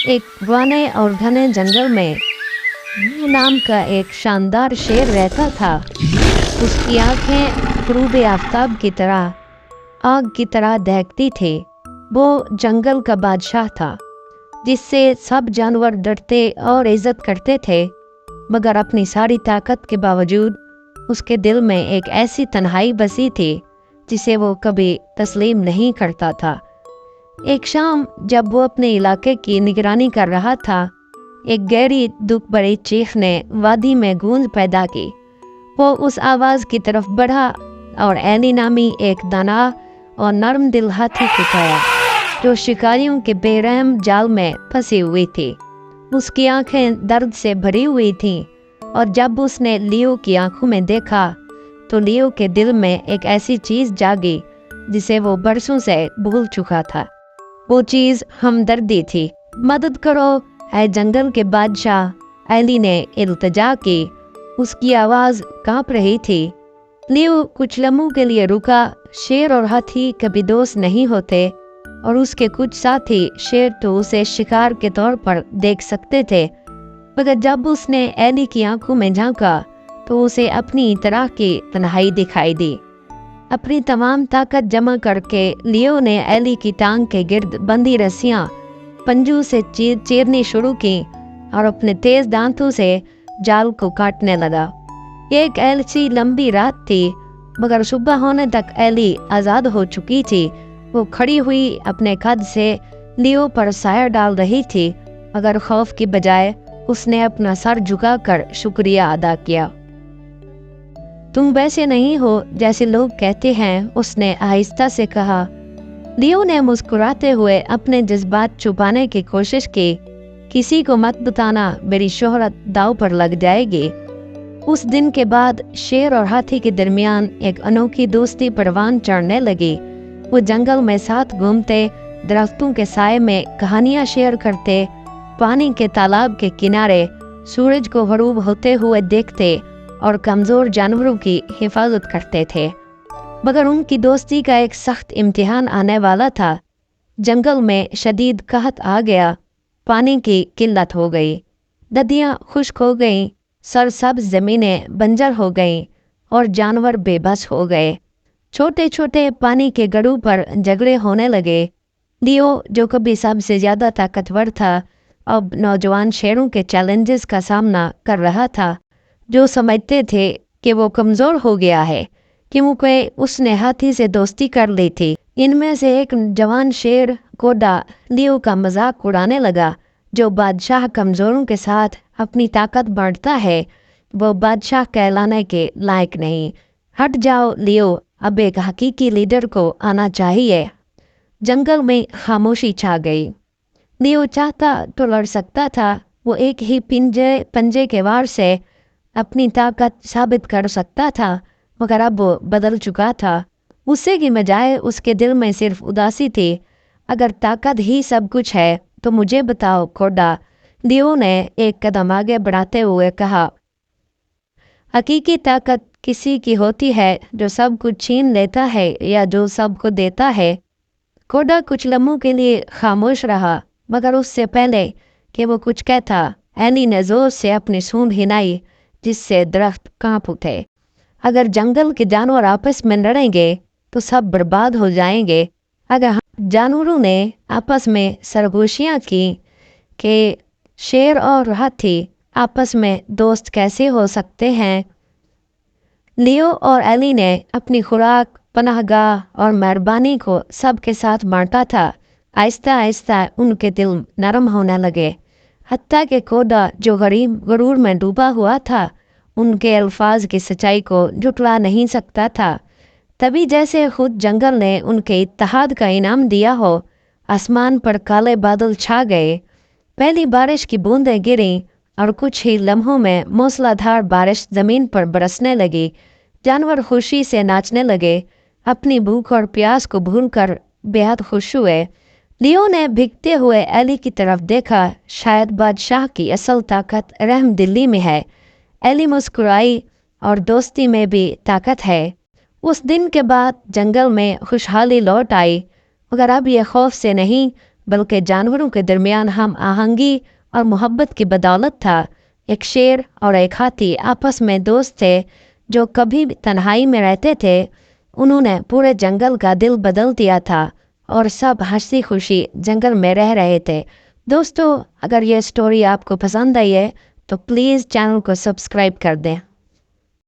एक पुराने और घने जंगल में नाम का एक शानदार शेर रहता था। उसकी आंखें पूर्व आफ्ताब की तरह आग की तरह दहकती थी। वो जंगल का बादशाह था, जिससे सब जानवर डरते और इज्जत करते थे। मगर अपनी सारी ताकत के बावजूद उसके दिल में एक ऐसी तन्हाई बसी थी जिसे वो कभी तस्लीम नहीं करता था। एक शाम जब वो अपने इलाके की निगरानी कर रहा था, एक गहरी दुख भरी चीख ने वादी में गूंज पैदा की। वो उस आवाज़ की तरफ बढ़ा और एली नामी एक दाना और नरम दिल हाथी को पाया, जो शिकारियों के बेरहम जाल में फंसी हुई थी। उसकी आंखें दर्द से भरी हुई थीं, और जब उसने लियो की आंखों में देखा तो लियो के दिल में एक ऐसी चीज़ जागी जिसे वो बरसों से भूल चुका था। वो चीज़ हमदर्दी थी। मदद करो ऐ जंगल के बादशाह, एली ने इल्तिजा की। उसकी आवाज़ कांप रही थी। लियो कुछ लम्हों के लिए रुका। शेर और हाथी कभी दोस्त नहीं होते, और उसके कुछ साथी शेर तो उसे शिकार के तौर पर देख सकते थे। मगर जब उसने एली की आंखों में झांका तो उसे अपनी तरह की तन्हाई दिखाई दी। अपनी तमाम ताकत जमा करके लियो ने एली की टांग के गिर्द बंधी रस्सियां पंजू से चीरनी शुरू की और अपने तेज दांतों से जाल को काटने लगा। एक ऐसी लंबी रात थी, मगर सुबह होने तक एली आज़ाद हो चुकी थी। वो खड़ी हुई अपने कद से लियो पर साया डाल रही थी, मगर खौफ की बजाय उसने अपना सर झुकाकर शुक्रिया अदा किया। तुम वैसे नहीं हो जैसे लोग कहते हैं, उसने आहिस्ता से कहा। लियो ने मुस्कुराते हुए अपने जज्बात छुपाने की कोशिश की। किसी को मत बताना, मेरी शोहरत दांव पर लग जाएगी। उस दिन के बाद शेर और हाथी के दरमियान एक अनोखी दोस्ती परवान चढ़ने लगी। वो जंगल में साथ घूमते, दरख्तों के साए में कहानियां शेयर करते, पानी के तालाब के किनारे सूरज को गरूब होते हुए देखते और कमज़ोर जानवरों की हिफाजत करते थे। मगर उनकी दोस्ती का एक सख्त इम्तिहान आने वाला था। जंगल में शदीद कहत आ गया। पानी की किल्लत हो गई, नदियाँ खुश्क हो गईं, सरसब्ज ज़मीनें बंजर हो गईं और जानवर बेबस हो गए। छोटे छोटे पानी के गढ़ों पर झगड़े होने लगे। लियो, जो कभी सबसे ज़्यादा ताकतवर था, अब नौजवान शेरों के चैलेंजेस का सामना कर रहा था, जो समझते थे कि वो कमज़ोर हो गया है क्योंकि उसने हाथी से दोस्ती कर ली थी। इनमें से एक जवान शेर कोडा लियो का मजाक उड़ाने लगा। जो बादशाह कमज़ोरों के साथ अपनी ताकत बांटता है, वो बादशाह कहलाने के लायक नहीं। हट जाओ लियो, अब एक हकीकी लीडर को आना चाहिए। जंगल में खामोशी छा गई। लियो चाहता तो लड़ सकता था। वो एक ही पंजे के वार से अपनी ताकत साबित कर सकता था, मगर अब वो बदल चुका था। गुस्से की बजाय उसके दिल में सिर्फ उदासी थी। अगर ताकत ही सब कुछ है तो मुझे बताओ कोडा, लियो ने एक कदम आगे बढ़ाते हुए कहा। हकीकी ताकत किसी की होती है जो सब कुछ छीन लेता है या जो सबको देता है। कोडा कुछ लम्हों के लिए खामोश रहा, मगर उससे पहले कि वो कुछ कहता, एली ने जोर से अपनी सूंड हिलाई, जिससे दरख्त कांप उठे। अगर जंगल के जानवर आपस में लड़ेंगे तो सब बर्बाद हो जाएंगे। अगर जानवरों ने आपस में सरगोशियां की कि शेर और हाथी आपस में दोस्त कैसे हो सकते हैं। लियो और एली ने अपनी खुराक, पनाहगाह और मेहरबानी को सबके साथ बांटा था। आहिस्ता आहिस्ता उनके दिल नरम होने लगे, हत्ता के कोडा, जो गरूर में डूबा हुआ था, उनके अल्फाज की सच्चाई को झुटला नहीं सकता था। तभी जैसे खुद जंगल ने उनके इत्तेहाद का इनाम दिया हो, आसमान पर काले बादल छा गए। पहली बारिश की बूंदें गिरीं और कुछ ही लम्हों में मूसलाधार बारिश ज़मीन पर बरसने लगी। जानवर खुशी से नाचने लगे, अपनी भूख और प्यास को भूलकर बेहद खुश हुए। लियो ने भीगते हुए एली की तरफ देखा। शायद बादशाह की असल ताकत रहमदिली में है। एली मुस्कुराई, और दोस्ती में भी ताकत है। उस दिन के बाद जंगल में खुशहाली लौट आई, मगर अब यह खौफ से नहीं बल्कि जानवरों के दरमियान हम आहंगी और मोहब्बत की बदौलत था। एक शेर और एक हाथी आपस में दोस्त थे जो कभी भी तन्हाई में रहते थे। उन्होंने पूरे जंगल का दिल बदल दिया था और सब हंसी खुशी जंगल में रह रहे थे। दोस्तों, अगर ये स्टोरी आपको पसंद आई है तो प्लीज़ चैनल को सब्सक्राइब कर दें।